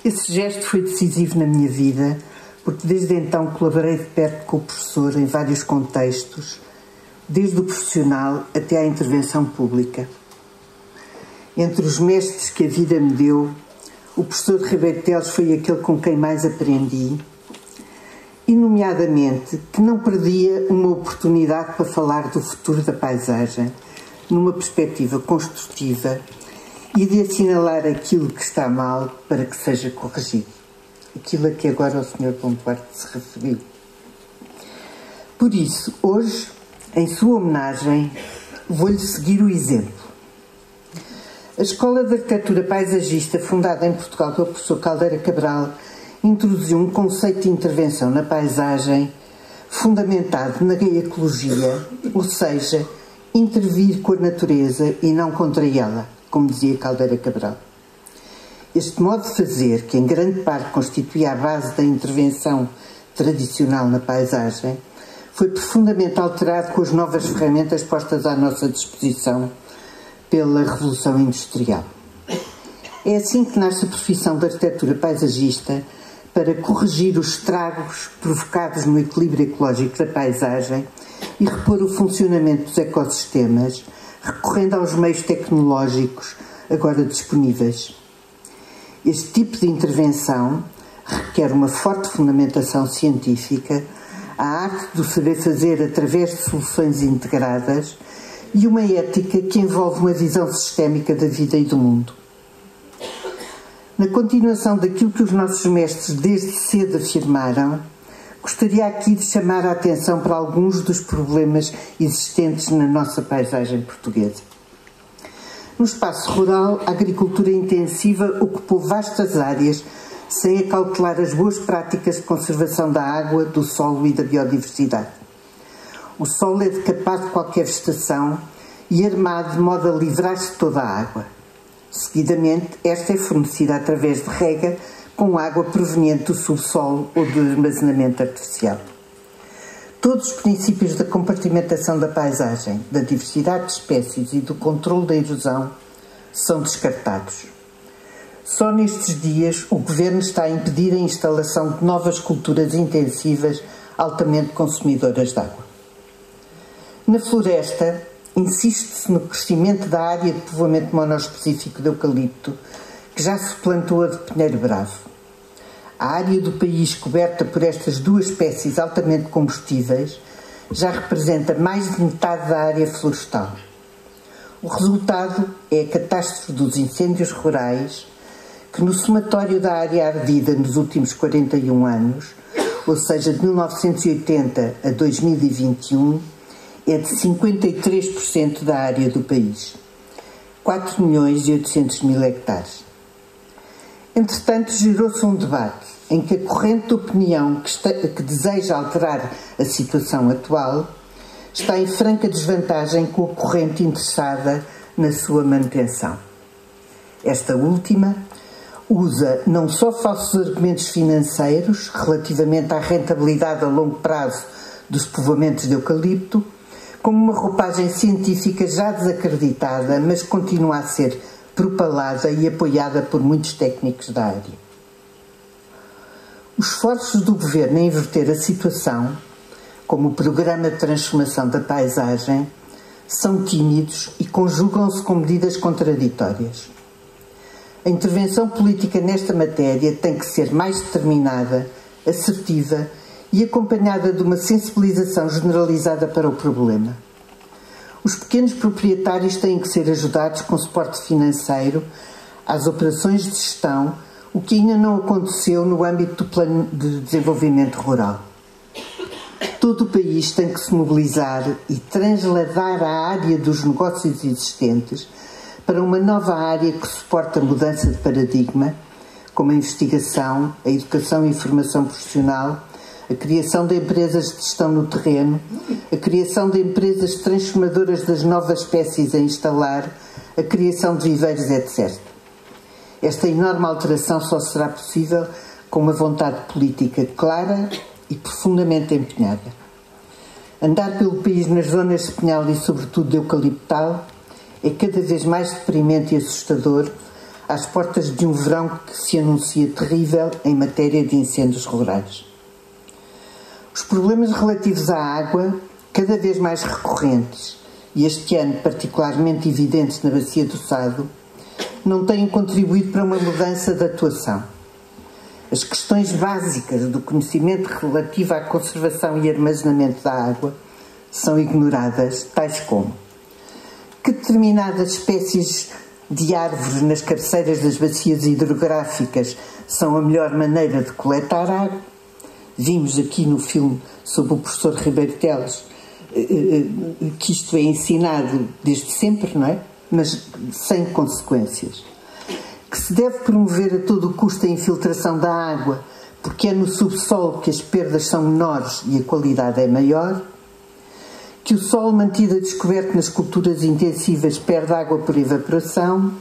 Esse gesto foi decisivo na minha vida, porque desde então colaborei de perto com o professor em vários contextos, desde o profissional até à intervenção pública. Entre os mestres que a vida me deu, o professor Ribeiro Teles foi aquele com quem mais aprendi, e nomeadamente que não perdia uma oportunidade para falar do futuro da paisagem, numa perspectiva construtiva, e de assinalar aquilo que está mal para que seja corrigido. Aquilo a que agora o Sr. Dom Duarte se referiu. Por isso, hoje, em sua homenagem, vou-lhe seguir o exemplo. A Escola de Arquitetura Paisagista, fundada em Portugal pelo professor Caldeira Cabral, introduziu um conceito de intervenção na paisagem fundamentado na ecologia, ou seja, intervir com a natureza e não contra ela, como dizia Caldeira Cabral. Este modo de fazer, que em grande parte constituía a base da intervenção tradicional na paisagem, foi profundamente alterado com as novas ferramentas postas à nossa disposição pela Revolução Industrial. É assim que nasce a profissão de arquitetura paisagista, para corrigir os estragos provocados no equilíbrio ecológico da paisagem e repor o funcionamento dos ecossistemas, recorrendo aos meios tecnológicos agora disponíveis. Este tipo de intervenção requer uma forte fundamentação científica, a arte do saber fazer através de soluções integradas e uma ética que envolve uma visão sistémica da vida e do mundo. Na continuação daquilo que os nossos mestres desde cedo afirmaram, gostaria aqui de chamar a atenção para alguns dos problemas existentes na nossa paisagem portuguesa. No espaço rural, a agricultura intensiva ocupou vastas áreas sem acautelar as boas práticas de conservação da água, do solo e da biodiversidade. O solo é decapado de qualquer vegetação e armado de modo a livrar-se de toda a água. Seguidamente, esta é fornecida através de rega com água proveniente do subsolo ou do armazenamento artificial. Todos os princípios da compartimentação da paisagem, da diversidade de espécies e do controle da erosão são descartados. Só nestes dias o Governo está a impedir a instalação de novas culturas intensivas altamente consumidoras de água. Na floresta, insiste-se no crescimento da área de povoamento monoespecífico de eucalipto, que já suplantou a de pinheiro bravo. A área do país coberta por estas duas espécies altamente combustíveis já representa mais de metade da área florestal. O resultado é a catástrofe dos incêndios rurais, que no somatório da área ardida nos últimos 41 anos, ou seja, de 1980 a 2021, é de 53% da área do país, 4.800.000 hectares. Entretanto, gerou-se um debate em que a corrente de opinião que deseja alterar a situação atual está em franca desvantagem com a corrente interessada na sua manutenção. Esta última usa não só falsos argumentos financeiros relativamente à rentabilidade a longo prazo dos povoamentos de eucalipto, como uma roupagem científica já desacreditada, mas continua a ser propalada e apoiada por muitos técnicos da área. Os esforços do Governo em inverter a situação, como o Programa de Transformação da Paisagem, são tímidos e conjugam-se com medidas contraditórias. A intervenção política nesta matéria tem que ser mais determinada, assertiva e acompanhada de uma sensibilização generalizada para o problema. Os pequenos proprietários têm que ser ajudados com suporte financeiro às operações de gestão, o que ainda não aconteceu no âmbito do Plano de Desenvolvimento Rural. Todo o país tem que se mobilizar e transladar a área dos negócios existentes para uma nova área que suporta a mudança de paradigma, como a investigação, a educação e formação profissional, a criação de empresas de gestão no terreno, a criação de empresas transformadoras das novas espécies a instalar, a criação de viveiros, etc. Esta enorme alteração só será possível com uma vontade política clara e profundamente empenhada. Andar pelo país nas zonas de pinhal e sobretudo de eucaliptal é cada vez mais deprimente e assustador às portas de um verão que se anuncia terrível em matéria de incêndios rurais. Os problemas relativos à água, cada vez mais recorrentes e este ano particularmente evidentes na Bacia do Sado, não têm contribuído para uma mudança de atuação. As questões básicas do conhecimento relativo à conservação e armazenamento da água são ignoradas, tais como que determinadas espécies de árvores nas cabeceiras das bacias hidrográficas são a melhor maneira de coletar água. Vimos aqui no filme sobre o professor Ribeiro Teles que isto é ensinado desde sempre, não é? Mas sem consequências. Que se deve promover a todo custo a infiltração da água, porque é no subsolo que as perdas são menores e a qualidade é maior. Que o solo mantido a descoberto nas culturas intensivas perde água por evaporação.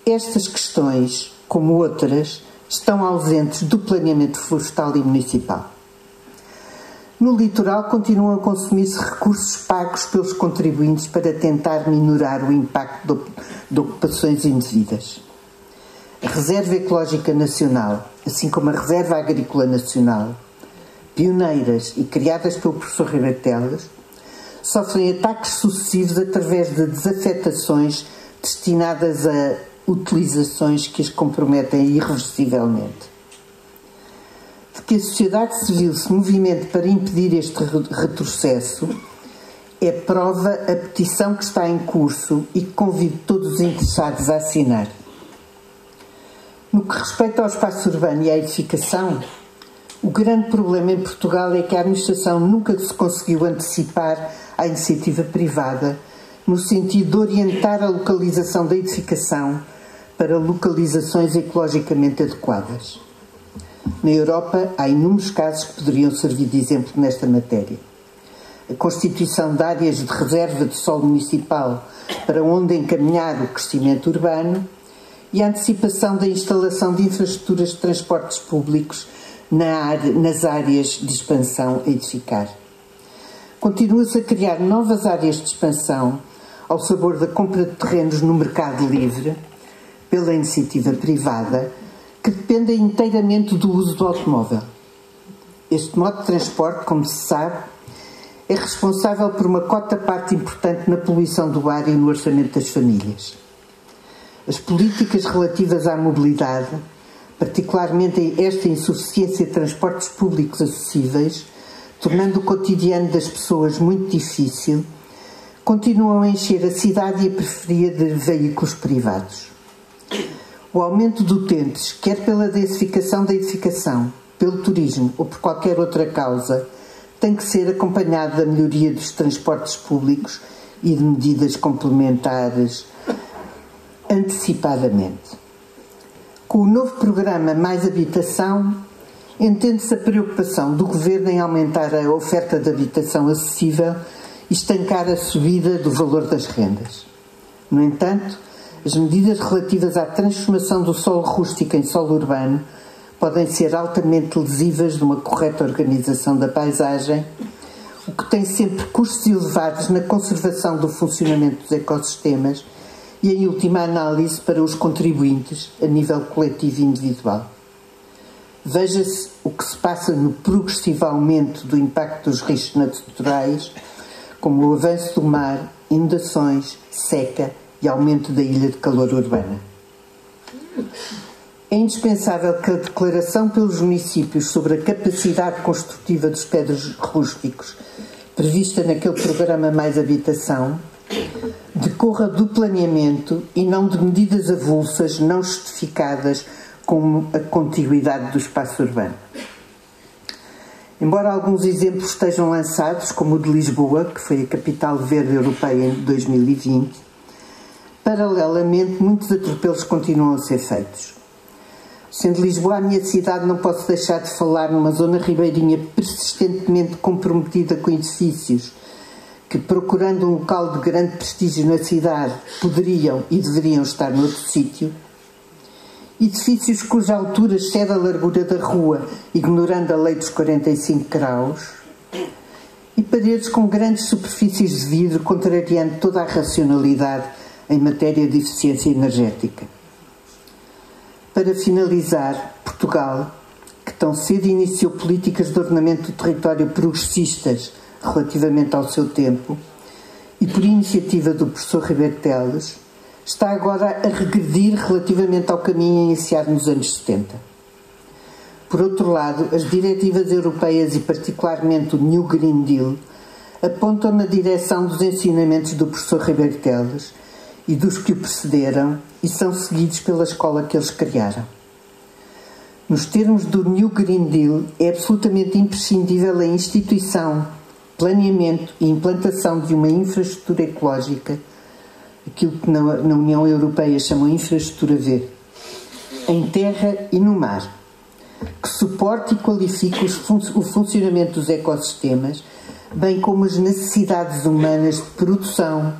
Estas questões, como outras, estão ausentes do planeamento florestal e municipal. No litoral continuam a consumir-se recursos pagos pelos contribuintes para tentar minorar o impacto de ocupações indevidas. A Reserva Ecológica Nacional, assim como a Reserva Agrícola Nacional, pioneiras e criadas pelo professor Ribeiro Teles, sofrem ataques sucessivos através de desafetações destinadas a utilizações que as comprometem irreversivelmente. De que a sociedade civil se movimente para impedir este retrocesso é prova a petição que está em curso e que convido todos os interessados a assinar. No que respeita ao espaço urbano e à edificação, o grande problema em Portugal é que a administração nunca se conseguiu antecipar à iniciativa privada no sentido de orientar a localização da edificação para localizações ecologicamente adequadas. Na Europa, há inúmeros casos que poderiam servir de exemplo nesta matéria. A constituição de áreas de reserva de solo municipal para onde encaminhar o crescimento urbano e a antecipação da instalação de infraestruturas de transportes públicos nas áreas de expansão a edificar. Continua-se a criar novas áreas de expansão ao sabor da compra de terrenos no mercado livre, pela iniciativa privada, que dependem inteiramente do uso do automóvel. Este modo de transporte, como se sabe, é responsável por uma cota-parte importante na poluição do ar e no orçamento das famílias. As políticas relativas à mobilidade, particularmente esta insuficiência de transportes públicos acessíveis, tornando o cotidiano das pessoas muito difícil, continuam a encher a cidade e a periferia de veículos privados. O aumento de utentes, quer pela densificação da edificação, pelo turismo ou por qualquer outra causa, tem que ser acompanhado da melhoria dos transportes públicos e de medidas complementares antecipadamente. Com o novo programa Mais Habitação, entende-se a preocupação do Governo em aumentar a oferta de habitação acessível e estancar a subida do valor das rendas. No entanto, as medidas relativas à transformação do solo rústico em solo urbano podem ser altamente lesivas de uma correta organização da paisagem, o que tem sempre custos elevados na conservação do funcionamento dos ecossistemas e, em última análise, para os contribuintes a nível coletivo e individual. Veja-se o que se passa no progressivo aumento do impacto dos riscos naturais, como o avanço do mar, inundações, seca e aumento da ilha de calor urbana. É indispensável que a declaração pelos municípios sobre a capacidade construtiva dos prédios rústicos, prevista naquele programa Mais Habitação, decorra do planeamento e não de medidas avulsas não justificadas como a contiguidade do espaço urbano. Embora alguns exemplos estejam lançados, como o de Lisboa, que foi a capital verde europeia em 2020, paralelamente muitos atropelos continuam a ser feitos. Sendo Lisboa a minha cidade, não posso deixar de falar numa zona ribeirinha persistentemente comprometida com edifícios que, procurando um local de grande prestígio na cidade, poderiam e deveriam estar noutro sítio. Edifícios cuja altura excede a largura da rua, ignorando a lei dos 45 graus. E paredes com grandes superfícies de vidro, contrariando toda a racionalidade em matéria de eficiência energética. Para finalizar, Portugal, que tão cedo iniciou políticas de ordenamento do território progressistas relativamente ao seu tempo, e por iniciativa do professor Ribeiro Teles, está agora a regredir relativamente ao caminho iniciado nos anos 70. Por outro lado, as diretivas europeias e particularmente o New Green Deal apontam na direção dos ensinamentos do professor Ribeiro Teles e dos que o precederam e são seguidos pela escola que eles criaram. Nos termos do New Green Deal, é absolutamente imprescindível a instituição, planeamento e implantação de uma infraestrutura ecológica, aquilo que na União Europeia chamam de infraestrutura verde, em terra e no mar, que suporte e qualifique o funcionamento dos ecossistemas, bem como as necessidades humanas de produção,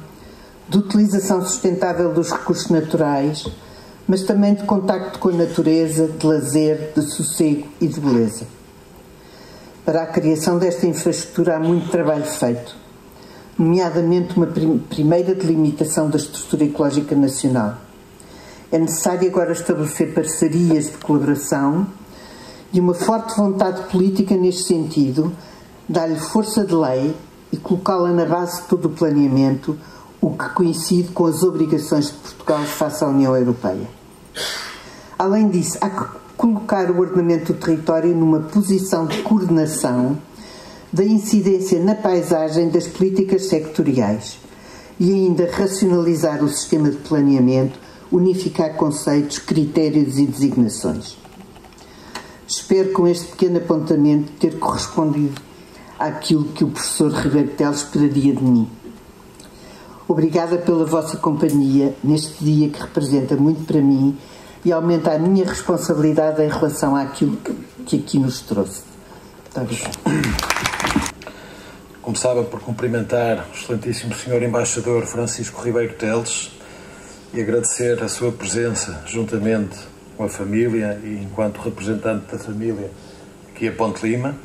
de utilização sustentável dos recursos naturais, mas também de contacto com a natureza, de lazer, de sossego e de beleza. Para a criação desta infraestrutura há muito trabalho feito, nomeadamente uma primeira delimitação da estrutura ecológica nacional. É necessário agora estabelecer parcerias de colaboração e uma forte vontade política neste sentido, dar-lhe força de lei e colocá-la na base de todo o planeamento, o que coincide com as obrigações de Portugal face à União Europeia. Além disso, há que colocar o ordenamento do território numa posição de coordenação da incidência na paisagem das políticas sectoriais e ainda racionalizar o sistema de planeamento, unificar conceitos, critérios e designações. Espero com este pequeno apontamento ter correspondido àquilo que o professor Ribeiro Teles esperaria de mim. Obrigada pela vossa companhia neste dia que representa muito para mim e aumenta a minha responsabilidade em relação àquilo que aqui nos trouxe. Muito obrigada. Começava por cumprimentar o excelentíssimo Sr. Embaixador Francisco Ribeiro Teles e agradecer a sua presença juntamente com a família e enquanto representante da família aqui a Ponte Lima.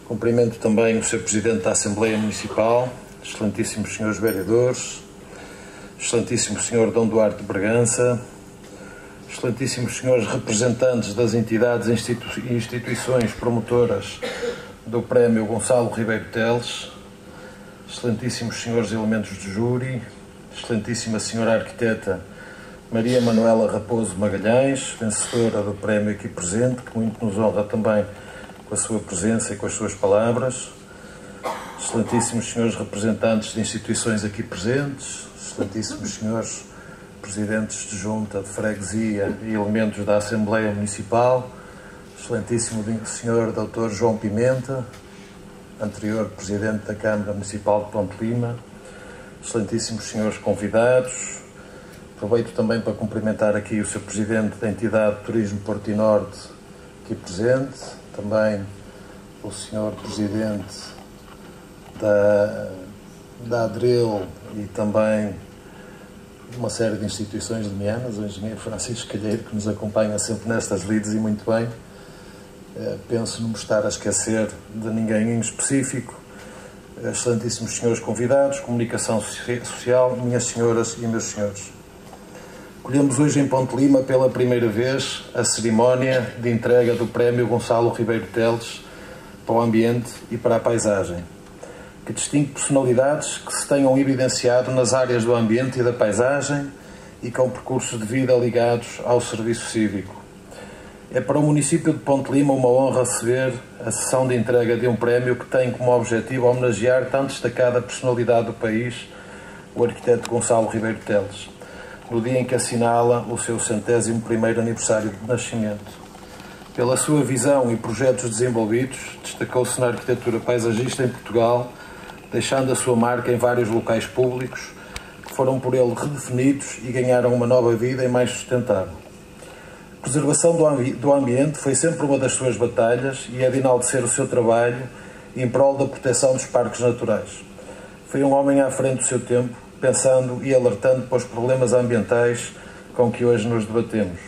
Cumprimento também o Sr. Presidente da Assembleia Municipal, excelentíssimos senhores vereadores, excelentíssimo Sr. Dom Duarte de Bragança, excelentíssimos senhores representantes das entidades e instituições promotoras do Prémio Gonçalo Ribeiro Teles, excelentíssimos senhores elementos de júri, excelentíssima senhora arquiteta Maria Manuela Raposo Magalhães, vencedora do prémio aqui presente, que muito nos honra também com a sua presença e com as suas palavras, excelentíssimos senhores representantes de instituições aqui presentes, excelentíssimos senhores presidentes de junta de freguesia e elementos da Assembleia Municipal, excelentíssimo senhor Dr. João Pimenta, anterior presidente da Câmara Municipal de Ponte Lima, excelentíssimos senhores convidados. Aproveito também para cumprimentar aqui o Sr. Presidente da entidade de Turismo Porto e Norte, aqui presente, também o Sr. Presidente da ADRIL e também uma série de instituições limianas, o Engenheiro Francisco Calheiro, que nos acompanha sempre nestas lides e muito bem. Penso não me estar a esquecer de ninguém em específico. Excelentíssimos senhores convidados, comunicação social, minhas senhoras e meus senhores. Colhemos hoje em Ponte Lima pela primeira vez a cerimónia de entrega do Prémio Gonçalo Ribeiro Teles para o Ambiente e para a Paisagem, que distingue personalidades que se tenham evidenciado nas áreas do ambiente e da paisagem e com percursos de vida ligados ao serviço cívico. É para o município de Ponte Lima uma honra receber a sessão de entrega de um prémio que tem como objetivo homenagear tão destacada personalidade do país, o arquiteto Gonçalo Ribeiro Teles, no dia em que assinala o seu 101º aniversário de nascimento. Pela sua visão e projetos desenvolvidos, destacou-se na arquitetura paisagista em Portugal, deixando a sua marca em vários locais públicos que foram por ele redefinidos e ganharam uma nova vida e mais sustentável. A preservação do ambiente foi sempre uma das suas batalhas e é de enaltecer o seu trabalho em prol da proteção dos parques naturais. Foi um homem à frente do seu tempo, pensando e alertando para os problemas ambientais com que hoje nos debatemos.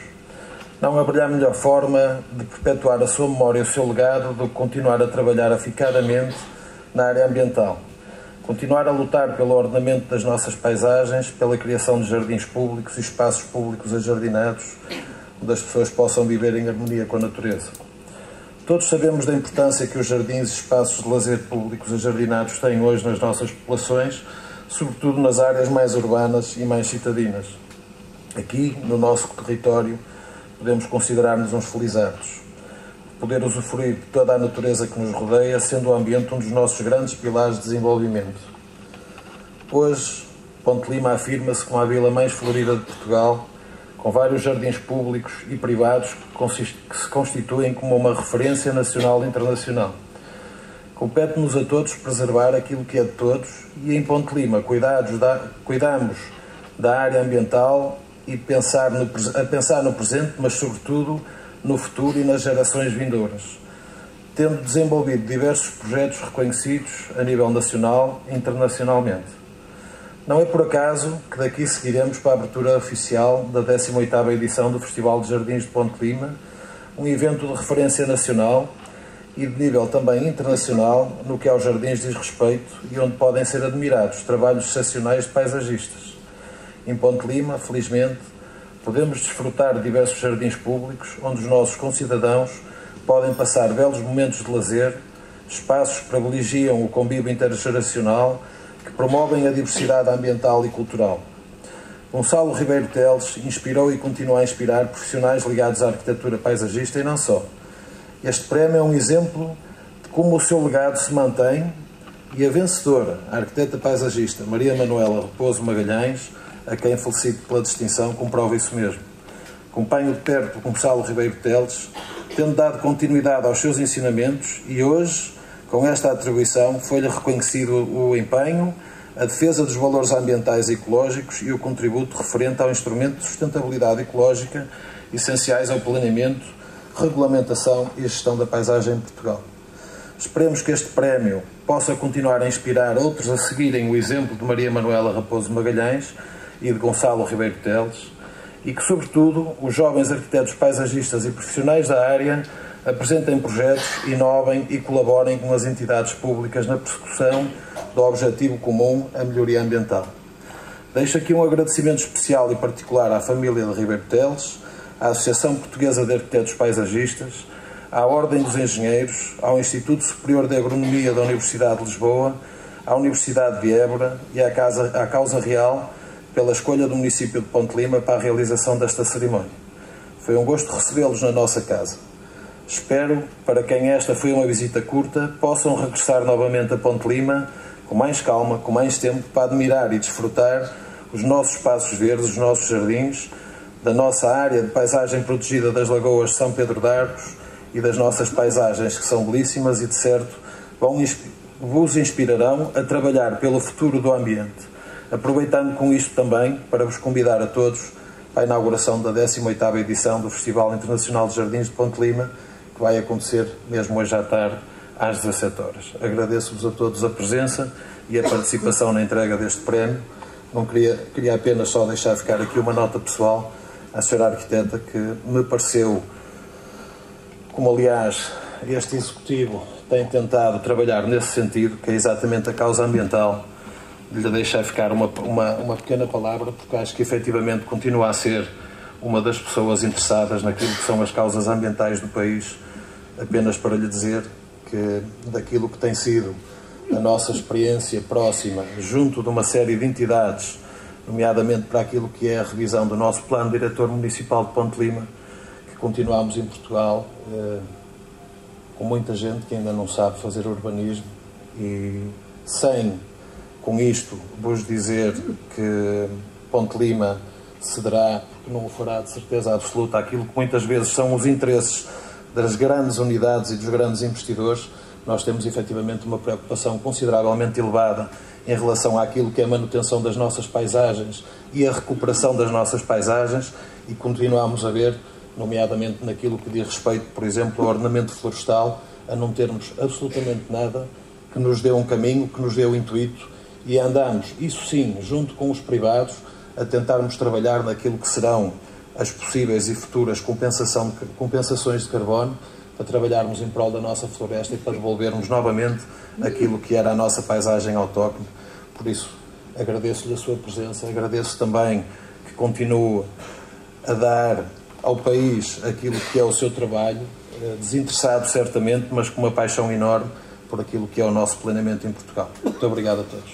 Não haverá melhor forma de perpetuar a sua memória e o seu legado do que continuar a trabalhar afincadamente na área ambiental. Continuar a lutar pelo ordenamento das nossas paisagens, pela criação de jardins públicos e espaços públicos ajardinados, onde as pessoas possam viver em harmonia com a natureza. Todos sabemos da importância que os jardins e espaços de lazer públicos ajardinados têm hoje nas nossas populações, sobretudo nas áreas mais urbanas e mais citadinas. Aqui, no nosso território, podemos considerar-nos uns felizardos. Poder usufruir de toda a natureza que nos rodeia, sendo o ambiente um dos nossos grandes pilares de desenvolvimento. Hoje, Ponte Lima afirma-se como a vila mais florida de Portugal, com vários jardins públicos e privados que se constituem como uma referência nacional e internacional. Compete-nos a todos preservar aquilo que é de todos e, em Ponte Lima, cuidamos da área ambiental e pensar no presente, mas sobretudo no futuro e nas gerações vindouras, tendo desenvolvido diversos projetos reconhecidos a nível nacional e internacionalmente. Não é por acaso que daqui seguiremos para a abertura oficial da 18ª edição do Festival de Jardins de Ponte Lima, um evento de referência nacional e de nível também internacional no que aos jardins diz respeito e onde podem ser admirados trabalhos excepcionais de paisagistas. Em Ponte Lima, felizmente, podemos desfrutar de diversos jardins públicos onde os nossos concidadãos podem passar belos momentos de lazer, espaços que privilegiam o convívio intergeracional, que promovem a diversidade ambiental e cultural. Gonçalo Ribeiro Teles inspirou e continua a inspirar profissionais ligados à arquitetura paisagista e não só. Este prémio é um exemplo de como o seu legado se mantém e a vencedora, a arquiteta paisagista Maria Manuela Raposo Magalhães, a quem felicito pela distinção, comprova isso mesmo. Acompanho de perto Gonçalo Ribeiro Teles, tendo dado continuidade aos seus ensinamentos e hoje, com esta atribuição, foi-lhe reconhecido o empenho, a defesa dos valores ambientais e ecológicos e o contributo referente ao instrumento de sustentabilidade ecológica essenciais ao planeamento, regulamentação e gestão da paisagem em Portugal. Esperemos que este prémio possa continuar a inspirar outros a seguirem o exemplo de Maria Manuela Raposo Magalhães e de Gonçalo Ribeiro Teles e que, sobretudo, os jovens arquitetos paisagistas e profissionais da área apresentem projetos, inovem e colaborem com as entidades públicas na persecução do objetivo comum, a melhoria ambiental. Deixo aqui um agradecimento especial e particular à família de Ribeiro Teles, à Associação Portuguesa de Arquitetos Paisagistas, à Ordem dos Engenheiros, ao Instituto Superior de Agronomia da Universidade de Lisboa, à Universidade de Évora e à Causa Real pela escolha do município de Ponte Lima para a realização desta cerimónia. Foi um gosto recebê-los na nossa casa. Espero, para quem esta foi uma visita curta, possam regressar novamente a Ponte Lima com mais calma, com mais tempo, para admirar e desfrutar os nossos espaços verdes, os nossos jardins, da nossa área de paisagem protegida das lagoas de São Pedro de Arcos e das nossas paisagens, que são belíssimas e, de certo, vos inspirarão a trabalhar pelo futuro do ambiente. Aproveitando com isto também para vos convidar a todos para a inauguração da 18ª edição do Festival Internacional de Jardins de Ponte Lima, que vai acontecer mesmo hoje à tarde, às 17 horas. Agradeço-vos a todos a presença e a participação na entrega deste prémio. Não queria apenas só deixar ficar aqui uma nota pessoal à senhora arquiteta, que me pareceu, como aliás este Executivo tem tentado trabalhar nesse sentido, que é exatamente a causa ambiental, de lhe deixar ficar uma pequena palavra, porque acho que efetivamente continua a ser uma das pessoas interessadas naquilo que são as causas ambientais do país, apenas para lhe dizer que daquilo que tem sido a nossa experiência próxima junto de uma série de entidades, nomeadamente para aquilo que é a revisão do nosso Plano Diretor Municipal de Ponte Lima, que continuamos em Portugal com muita gente que ainda não sabe fazer urbanismo e sem, com isto, vos dizer que Ponte Lima cederá, porque não o fará de certeza absoluta, aquilo que muitas vezes são os interesses das grandes unidades e dos grandes investidores. Nós temos efetivamente uma preocupação consideravelmente elevada em relação àquilo que é a manutenção das nossas paisagens e a recuperação das nossas paisagens, e continuamos a ver, nomeadamente naquilo que diz respeito, por exemplo, ao ordenamento florestal, a não termos absolutamente nada que nos dê um caminho, que nos dê o intuito, e andamos, isso sim, junto com os privados, a tentarmos trabalhar naquilo que serão as possíveis e futuras compensações de carbono, para trabalharmos em prol da nossa floresta e para devolvermos novamente aquilo que era a nossa paisagem autóctone. Por isso, agradeço-lhe a sua presença, agradeço também que continue a dar ao país aquilo que é o seu trabalho, desinteressado certamente, mas com uma paixão enorme por aquilo que é o nosso planeamento em Portugal. Muito obrigado a todos.